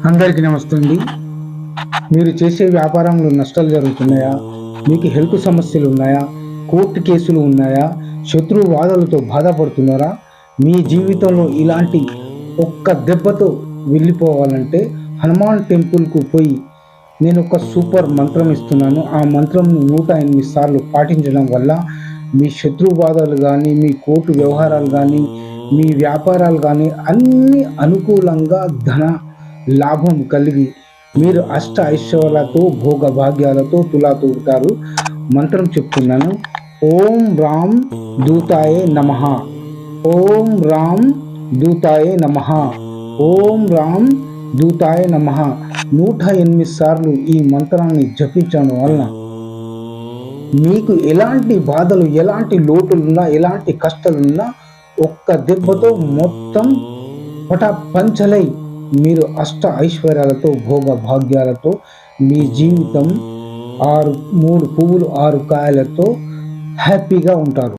అందరికీ నమస్తే అండి. మీరు చేసే వ్యాపారంలో నష్టాలు జరుగుతున్నాయా? మీకు హెల్త్ సమస్యలు ఉన్నాయా? కోర్టు కేసులు ఉన్నాయా? శత్రువు వాదనలతో బాధపడుతున్నారా? మీ జీవితంలో ఇలాంటి ఒక్క దెబ్బతో వెళ్ళిపోవాలంటే హనుమాన్ టెంపుల్కు పోయి నేను ఒక సూపర్ మంత్రం ఇస్తున్నాను. ఆ మంత్రంను 108 సార్లు పాటించడం వల్ల మీ శత్రువు బాధలు కానీ, మీ కోర్టు వ్యవహారాలు కానీ, మీ వ్యాపారాలు కానీ అన్నీ అనుకూలంగా ధన లాభం కలిగి మీరు అష్ట ఐశ్వర్యాలతో భోగ భాగ్యాలతో తులాతూగుతారు. మంత్రం చెప్తున్నాను. ఓం రాం దూతాయే నమః. ఓం రాం దూతాయే నమః. ఓం రాం దూతాయే నమః 108 సార్లు ఈ మంత్రాన్ని జపించడం వలన మీకు ఎలాంటి బాధలు, ఎలాంటి లోటులున్నా, ఎలాంటి కష్టాలున్నా ఒక్క దెబ్బతో మొత్తం పటాపంచలై మీరు అష్ట ఐశ్వర్యాలతో భోగ భాగ్యాలతో మీ జీవితం 3 పువ్వులు 6 కాయలతో హ్యాపీగా ఉంటారు.